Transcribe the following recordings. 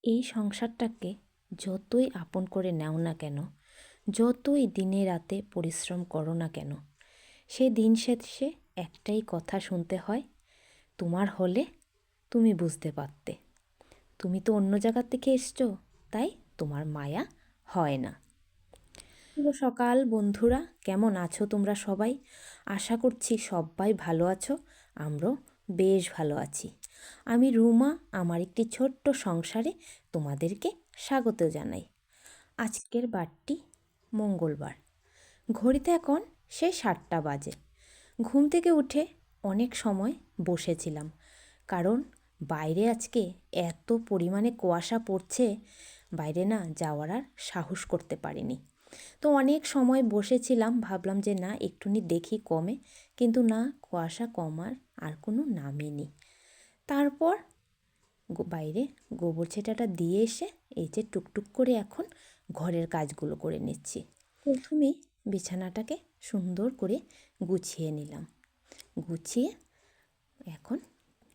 এই সংসারটাকে যতই আপন করে নাও না কেন, যতই দিনে রাতে পরিশ্রম করো না কেন, সে দিন শেষে একটাই কথা শুনতে হয়, তোমার হলে তুমি বুঝতে পারতে। তুমি তো অন্য জায়গার থেকে এসছো, তাই তোমার মায়া হয় না। শুভ সকাল বন্ধুরা, কেমন আছো তোমরা সবাই? আশা করছি সবাই ভালো আছো। আমরাও বেশ ভালো আছি। আমি রুমা, আমার একটি ছোট্ট সংসারে তোমাদেরকে স্বাগত জানাই। আজকের বারটি মঙ্গলবার। ঘড়িতে এখন সেই 7টা বাজে। ঘুম থেকে উঠে অনেক সময় বসেছিলাম, কারণ বাইরে আজকে এত পরিমাণে কুয়াশা পড়ছে, বাইরে না যাওয়ার আর সাহস করতে পারিনি। তো অনেক সময় বসেছিলাম, ভাবলাম যে না একটুনি দেখি কমে, কিন্তু না, কুয়াশা কমার আর কোনো নামই নেই। তারপর বাইরে গোবর ছেটাটা দিয়ে এসে এই যে টুকটুক করে এখন ঘরের কাজগুলো করে নিচ্ছি। প্রথমে বিছানাটাকে সুন্দর করে গুছিয়ে নিলাম। গুছিয়ে এখন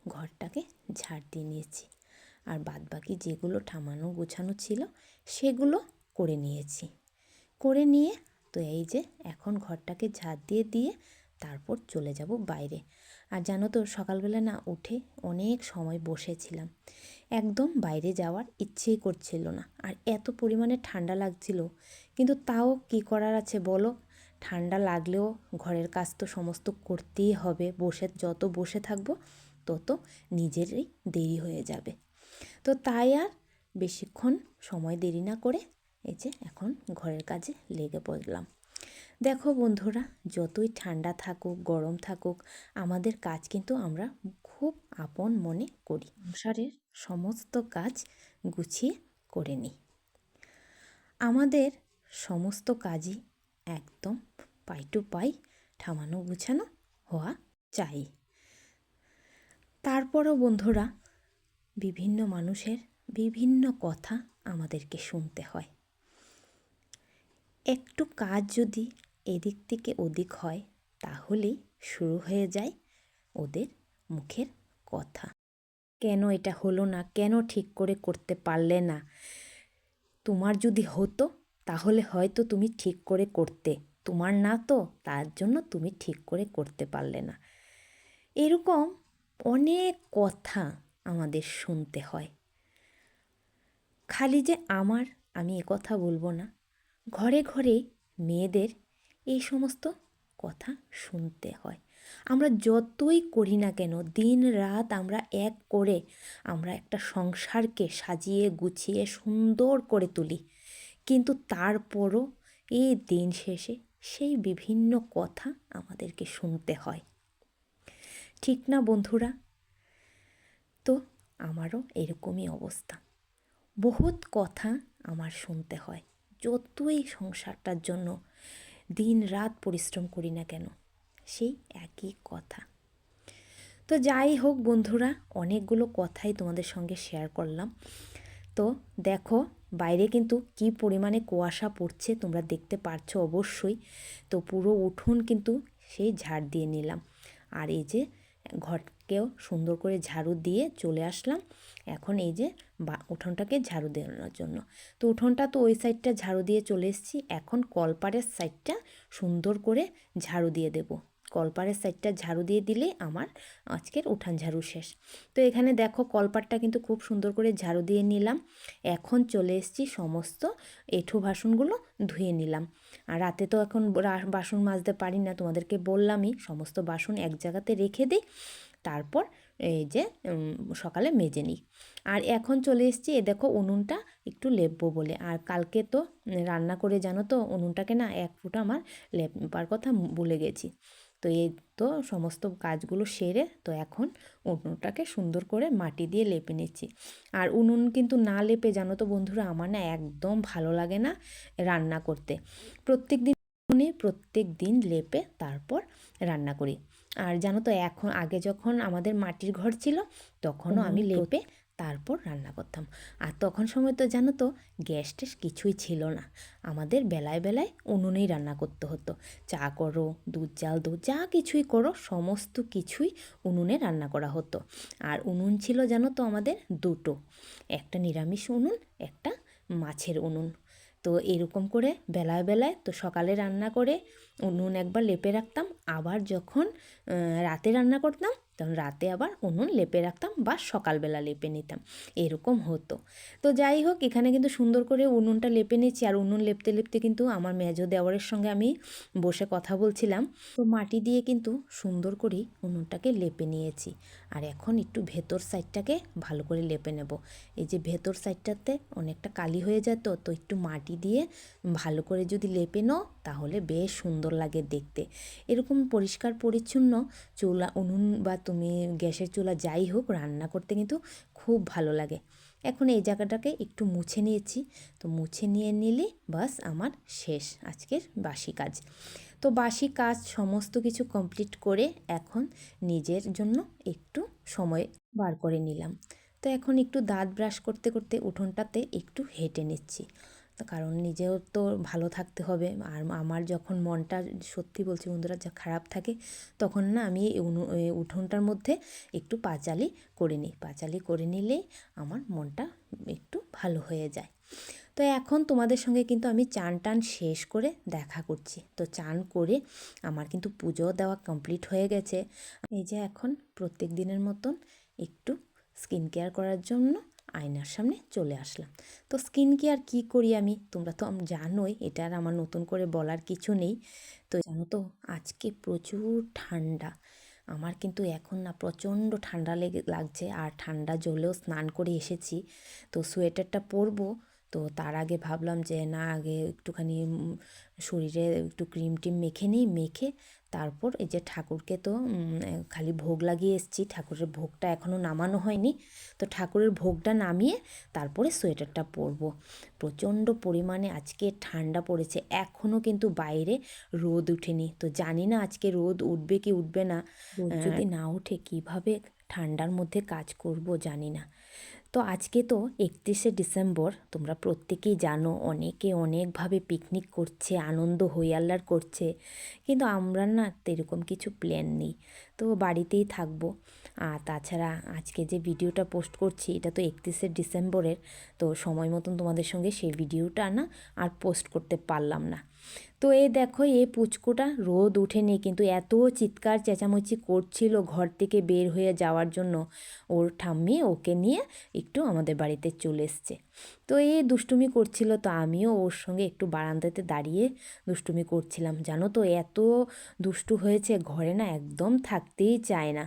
ঘরটাকে ঝাড় দিয়ে নিয়েছি, আর বাদবাকি যেগুলো ঠামানো গোছানো ছিল সেগুলো করে নিয়েছি। করে নিয়ে তো এই যে এখন ঘরটাকে ঝাড় দিয়ে দিয়ে তারপর চলে যাব বাইরে। আর জানো তো সকালবেলা না উঠে অনেক সময় বসেছিলাম, একদম বাইরে যাওয়ার ইচ্ছেই করছিল না, আর এত পরিমাণে ঠান্ডা লাগছিল। কিন্তু তাও কি করার আছে বলো, ঠান্ডা লাগলেও ঘরের কাজ তো সমস্ত করতেই হবে। যত বসে থাকবো তত নিজেরই দেরি হয়ে যাবে। তো তাই আর বেশিক্ষণ সময় দেরি না করে এই যে এখন ঘরের কাজে লেগে পড়লাম। দেখো বন্ধুরা, যতই ঠান্ডা থাকুক গরম থাকুক, আমাদের কাজ কিন্তু আমরা খুব আপন মনে করি। সংসারের সমস্ত কাজ গুছিয়ে করে নিই। আমাদের সমস্ত কাজই একদম পাই টু পাই ঠামানো গুছানো হওয়া চাই। তারপরও বন্ধুরা, বিভিন্ন মানুষের বিভিন্ন কথা আমাদেরকে শুনতে হয়। একটু কাজ যদি এদিক থেকে ওদিক হয়, তাহলেই শুরু হয়ে যায় ওদের মুখের কথা। কেন এটা হলো না, কেন ঠিক করে করতে পারলে না? তোমার যদি হতো তাহলে হয়তো তুমি ঠিক করে করতে, তোমার না তো, তার জন্য তুমি ঠিক করে করতে পারলে না। এরকম অনেক কথা আমাদের শুনতে হয়। খালি যে আমি কথা বলবো না, ঘরে ঘরে মেয়েদের এই সমস্ত কথা শুনতে হয়। আমরা যতই করি না কেন, দিন রাত আমরা এক করে আমরা একটা সংসারকে সাজিয়ে গুছিয়ে সুন্দর করে তুলি, কিন্তু তারপরও এই দিন শেষে সেই বিভিন্ন কথা আমাদেরকে শুনতে হয়। ঠিক না বন্ধুরা? তো আমারও এরকমই অবস্থা। বহুত কথা আমার শুনতে হয়, যতই সংসারটার জন্য দিন রাত পরিশ্রম করি না কেন, সেই একই কথা। তো যাই হোক বন্ধুরা, অনেকগুলো কথাই তোমাদের সঙ্গে শেয়ার করলাম। তো দেখো বাইরে কিন্তু কি পরিমাণে কুয়াশা পড়ছে, তোমরা দেখতে পারছো অবশ্যই। তো পুরো উঠোন কিন্তু সেই ঝাড় দিয়ে নিলাম, আর এই যে ঘরকেও সুন্দর করে ঝাড়ু দিয়ে চলে আসলাম। এখন এই যে উঠোনটাকে ঝাড়ু দেওয়ার জন্য, তো উঠোনটা তো ওই সাইডটা ঝাড়ু দিয়ে চলে এসেছি। এখন কলপাড়ের সাইডটা সুন্দর করে ঝাড়ু দিয়ে দেব। কলপাড়ের সাইডটা ঝাড়ু দিয়ে দিলে আমার আজকের উঠান ঝাড়ু শেষ। তো এখানে দেখো কলপাড়টা কিন্তু খুব সুন্দর করে ঝাড়ু দিয়ে নিলাম। এখন চলে এসেছি সমস্ত এঁঠো বাসনগুলো ধুয়ে নিলাম। আর রাতে তো এখন বাসন মাজতে পারি না, তোমাদেরকে বললামই, সমস্ত বাসন এক জায়গাতে রেখে দিই, তারপর এই যে সকালে মেজে নিই। আর এখন চলে এসেছি এ দেখো উনুনটা একটু লেপবো বলে। আর কালকে তো রান্না করে জানো তো উনুনটাকে না এক ফুটা আমার লেপার কথা ভুলে গেছি। তো এই তো সমস্ত কাজগুলো সেরে তো এখন উনুনটাকে সুন্দর করে মাটি দিয়ে লেপে নিচ্ছি। আর উনুন কিন্তু না লেপে জানো তো বন্ধুরা, আমার না একদম ভালো লাগে না রান্না করতে। প্রত্যেক দিন লেপে তারপর রান্না করি। আর জানো তো এখন আগে যখন আমাদের মাটির ঘর ছিল তখনও আমি লেপে তারপর রান্না করতাম। আর তখন সময় তো জানো তো গ্যাস ট্যাস কিছুই ছিল না, আমাদের বেলায় বেলায় উনুনেই রান্না করতে হতো। চা করো, দুধ জাল দো, যা কিছুই করো সমস্ত কিছুই উনুনে রান্না করা হতো। আর উনুন ছিল জানো তো আমাদের দুটো, একটা নিরামিষ উনুন, একটা মাছের উনুন। তো এরকম করে বেলায় বেলায় তো সকালে রান্না করে উনুন একবার লেপে রাখতাম, আবার যখন রাতে রান্না করতাম তখন রাতে আবার উনুন লেপে রাখতাম বা সকালবেলা লেপে নিতাম, এরকম হতো। তো যাই হোক, এখানে কিন্তু সুন্দর করে উনুনটা লেপে নিচ্ছি। আর উনুন লেপতে লেপতে কিন্তু আমার মেজো দেওরের সঙ্গে আমি বসে কথা বলছিলাম। তো মাটি দিয়ে কিন্তু সুন্দর করেই উনুনটাকে লেপে নিয়েছি। আর এখন একটু ভেতর সাইডটাকে ভালো করে লেপে নেব। এই যে ভেতর সাইডটাতে অনেকটা কালি হয়ে যায়, তো একটু মাটি দিয়ে ভালো করে যদি লেপে নাও তাহলে বেশ সুন্দর লাগে দেখতে। এরকম পরিষ্কার পরিচ্ছন্ন চুলা, উনুন বা তুমি গ্যাসের চুলা যাই হোক, রান্না করতে কিন্তু খুব ভালো লাগে। এখন এই জায়গাটাকে একটু মুছে নিয়েছি, তো মুছে নিয়ে নিলে বাস আমার শেষ আজকের বাসি কাজ। তো বাসি কাজ সমস্ত কিছু কমপ্লিট করে এখন নিজের জন্য একটু সময় বার করে নিলাম। তো এখন একটু দাঁত ব্রাশ করতে করতে উঠোনটাতে একটু হেঁটে নিচ্ছি। তো কারণ নিজেও তো ভালো থাকতে হবে। আর আমার যখন মনটা, সত্যি বলছি বন্ধুরা, যা খারাপ থাকে তখন না আমি এই উঠোনটার মধ্যে একটু পাঁচালি করে নিই। পাঁচালি করে নিলেই আমার মনটা একটু ভালো হয়ে যায়। তো এখন তোমাদের সঙ্গে কিন্তু আমি চান টান শেষ করে দেখা করছি। তো চান করে আমার কিন্তু পুজো দেওয়া কমপ্লিট হয়ে গেছে। এই যে এখন প্রত্যেক দিনের মতন একটু স্কিন কেয়ার করার জন্য আয়নার সামনে চলে আসলাম। তো স্কিন কেয়ার কী করি আমি, তোমরা তো জানোই, এটা আর আমার নতুন করে বলার কিছু নেই। তো জানো তো আজকে প্রচুর ঠান্ডা, আমার কিন্তু এখন না প্রচণ্ড ঠান্ডা লাগছে। আর ঠান্ডা জলেও স্নান করে এসেছি, তো সোয়েটারটা পরবো। তো তার আগে ভাবলাম যে না, আগে একটুখানি শরীরে একটু ক্রিম টিম মেখে নিই, মেখে তারপর এই যে ঠাকুরকে তো খালি ভোগ লাগিয়ে এসেছি, ঠাকুরের ভোগটা এখনও নামানো হয়নি। তো ঠাকুরের ভোগটা নামিয়ে তারপরে সোয়েটারটা পরবো। প্রচণ্ড পরিমাণে আজকে ঠান্ডা পড়েছে, এখনও কিন্তু বাইরে রোদ উঠেনি। তো জানি না আজকে রোদ উঠবে কি উঠবে না। রোদ যদি না ওঠে কীভাবে ঠান্ডার মধ্যে কাজ করব জানি না। তো আজকে তো 31শে ডিসেম্বর, তোমরা প্রত্যেকেই জানো অনেকে অনেকভাবে পিকনিক করছে, আনন্দ হইয়াল্লার করছে, কিন্তু আমরা না এরকম কিছু প্ল্যান নেই, তো বাড়িতেই থাকবো। আর তাছাড়া আজকে যে ভিডিওটা পোস্ট করছি এটা তো 31শে ডিসেম্বরের, তো সময় মতন তোমাদের সঙ্গে সেই ভিডিওটা না আর পোস্ট করতে পারলাম না। তো এই দেখো এই পুচকুটা রোদ উঠেনি, কিন্তু এত চিৎকার চেঁচামেচি করছিল ঘর থেকে বের হয়ে যাওয়ার জন্য। ওর ঠাম্মি ওকে নিয়ে একটু আমাদের বাড়িতে চলে এসছে। তো এই দুষ্টুমি করছিল, তো আমিও ওর সঙ্গে একটু বারান্দাতে দাঁড়িয়ে দুষ্টুমি করছিলাম। জানো তো এত দুষ্টু হয়েছে, ঘরে না একদম থাকতেই চায় না।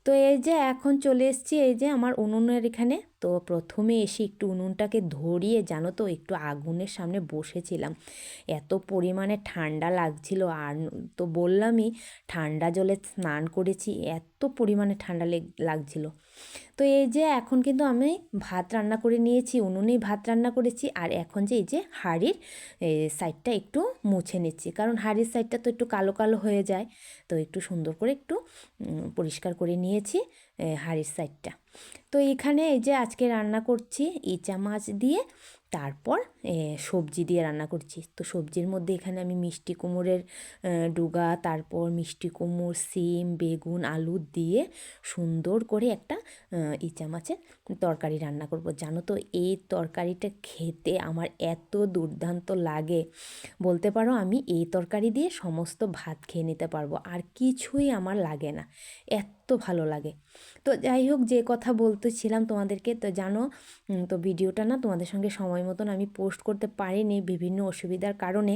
তো এই যে এখন চলে এসেছি এই যে আমার উনুনের এখানে। তো প্রথমে এসে একটু উনুনটাকে ধরিয়ে জানো তো একটু আগুনের সামনে বসেছিলাম, এত পরিমাণে ঠান্ডা লাগছিল। আর তো বললামই ঠান্ডা জলে স্নান করেছি, এত পরিমাণে ঠান্ডা লাগছিল। তো এই যে এখন কিন্তু আমি ভাত রান্না করে নিয়েছি, উনুনেই ভাত রান্না করেছি। আর এখন যে এই যে হাঁড়ির সাইডটা একটু মুছে নিচ্ছি, কারণ হাঁড়ির সাইডটা তো একটু কালো কালো হয়ে যায়। তো একটু সুন্দর করে একটু পরিষ্কার করে নিয়েছি হাঁড়ির সাইডটা। তো এখানে এই যে আজকে রান্না করছি ইচা মাছ দিয়ে, তারপর সবজি দিয়ে রান্না করছি। তো সবজির মধ্যে এখানে আমি মিষ্টি কুমড়োর ডুগা, তারপর মিষ্টি কুমড়ো, সিম, বেগুন, আলু দিয়ে সুন্দর করে একটা ইচা মাছের তরকারি রান্না করব। জানো তো এই তরকারিটা খেতে আমার এত দুর্দান্ত লাগে, বলতে পারো আমি এই তরকারি দিয়ে সমস্ত ভাত খেয়ে নিতে পারবো, আর কিছুই আমার লাগে না, এত ভালো লাগে। তো যাই হোক, যে কথা বলতেছিলাম তোমাদেরকে, তো জানো তো ভিডিওটা না তোমাদের সঙ্গে সময় মতন আমি পোস্ট করতে পারিনি বিভিন্ন অসুবিধার কারণে।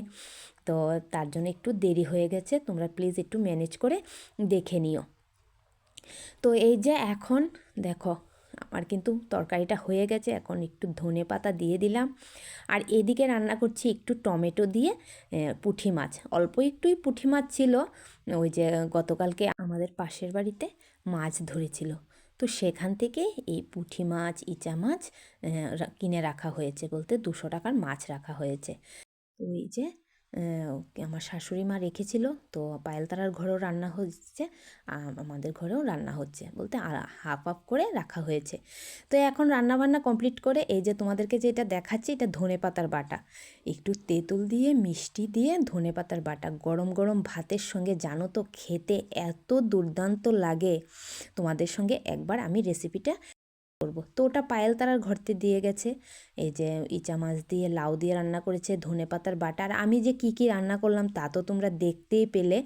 তো তার জন্য একটু দেরি হয়ে গেছে, তোমরা প্লিজ একটু ম্যানেজ করে দেখে নিও। তো এই যে এখন দেখো আমার কিন্তু তরকারিটা হয়ে গেছে, এখন একটু ধনে পাতা দিয়ে দিলাম। আর এদিকে রান্না করছি একটু টমেটো দিয়ে পুঁটি মাছ, অল্প একটুই পুঁটি মাছ ছিল, ওই যে গতকালকে আমাদের পাশের বাড়িতে মাছ ধরেছিল, তো সেখান থেকে এই পুঁটি মাছ, ইচা মাছ কিনে রাখা হয়েছে, বলতে 200 টাকার মাছ রাখা হয়েছে। তো এই যে আমার শাশুড়ি মা রেখেছিল, তো পায়েলতারার ঘরেও রান্না হচ্ছে, আমাদের ঘরেও রান্না হচ্ছে, বলতে হাফ হাফ করে রাখা হয়েছে। তো এখন রান্নাবান্না কমপ্লিট করে এই যে তোমাদেরকে যেটা দেখাচ্ছি, এটা ধনেপাতার বাটা, একটু তেঁতুল দিয়ে মিষ্টি দিয়ে ধনেপাতার বাটা গরম গরম ভাতের সঙ্গে, জানো তো খেতে এত দুর্দান্ত লাগে। তোমাদের সঙ্গে একবার আমি রেসিপিটা করব। তো ওটা পায়েলতারার ঘরতে দিয়ে গেছে। এই যে ইচা মাছ দিয়ে লাউ দিয়ে রান্না করেছে, ধনেপাতার বাটা। আর আমি যে কি কি রান্না করলাম তা তো তোমরা দেখতেই পেলে,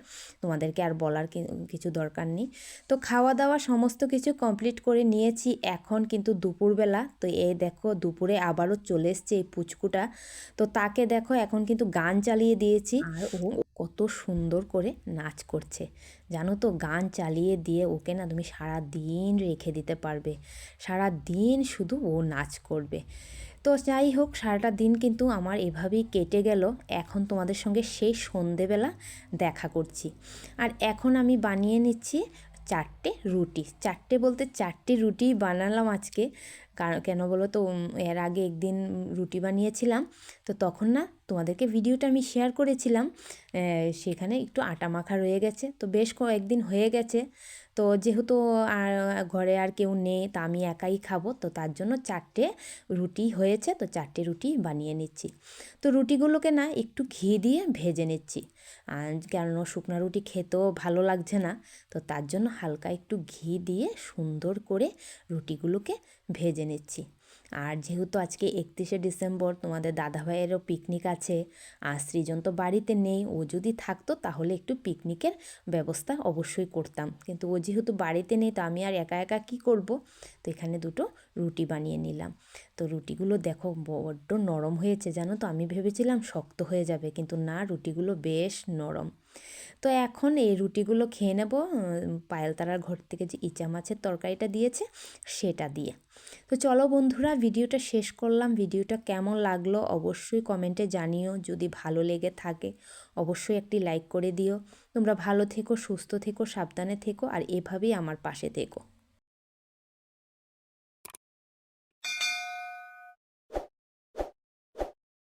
তোমাদেরকে আর বলার কিছু দরকার নেই। তো খাওয়া দাওয়া সমস্ত কিছু কমপ্লিট করে নিয়েছি, এখন কিন্তু দুপুরবেলা। তো এই দেখো দুপুরে আবারও চলে এসছে এই পুচকুটা। তো তাকে দেখো এখন কিন্তু গান চালিয়ে দিয়েছি, আর ও কত সুন্দর করে নাচ করছে। জানো তো গান চালিয়ে দিয়ে ওকে না তুমি সারা দিন রেখে দিতে পারবে, সারা দিন শুধু ও নাচ করবে। তো যাই হোক, সারাটা দিন কিন্তু আমার এভাবেই কেটে গেল। এখন তোমাদের সঙ্গে সেই সন্ধেবেলা দেখা করছি। আর এখন আমি বানিয়ে নিচ্ছি 4টে রুটি। 4টে বলতে 4টি রুটি বানালাম আজকে। কেন বলো তো, এর আগে একদিন রুটি বানিয়েছিলাম, তো তখন না তোমাদেরকে ভিডিওটা আমি শেয়ার করেছিলাম, সেখানে একটু আটা মাখা রয়ে গেছে। তো বেশ কয়েকদিন হয়ে গেছে, তো যেহেতু আর ঘরে আর কেউ নেই, তা আমি একাই খাবো, তো তার জন্য 4টে রুটি হয়েছে। তো 4টে রুটি বানিয়ে নিচ্ছি। তো রুটিগুলোকে না একটু ঘি দিয়ে ভেজে নিচ্ছি, কেন শুকনো রুটি খেতেও ভালো লাগছে না, তো তার জন্য হালকা একটু ঘি দিয়ে সুন্দর করে রুটিগুলোকে ভেজে নিচ্ছি। আর যেহেতু আজকে 31শে ডিসেম্বর, তোমাদের দাদাভাইয়েরও পিকনিক আছে, আর সৃজন তো বাড়িতে নেই, ও যদি থাকতো তাহলে একটু পিকনিকের ব্যবস্থা অবশ্যই করতাম, কিন্তু ও যেহেতু বাড়িতে নেই, তো আমি আর একা একা কী করব। তো এখানে দুটো রুটি বানিয়ে নিলাম। তো রুটিগুলো দেখো বড্ড নরম হয়েছে, জানো তো, আমি ভেবেছিলাম শক্ত হয়ে যাবে, কিন্তু না, রুটিগুলো বেশ নরম। তো এখন এই রুটিগুলো খেয়ে নেব পায়েলতারার ঘর থেকে যে ইচা মাছের তরকারিটা দিয়েছে সেটা দিয়ে। তো চলো বন্ধুরা, ভিডিওটা শেষ করলাম। ভিডিওটা কেমন লাগলো অবশ্যই কমেন্টে জানিও, যদি ভালো লেগে থাকে অবশ্যই একটি লাইক করে দিও। তোমরা ভালো থেকো, সুস্থ থেকো, সাবধানে থেকো, আর এভাবেই আমার পাশে থেকো।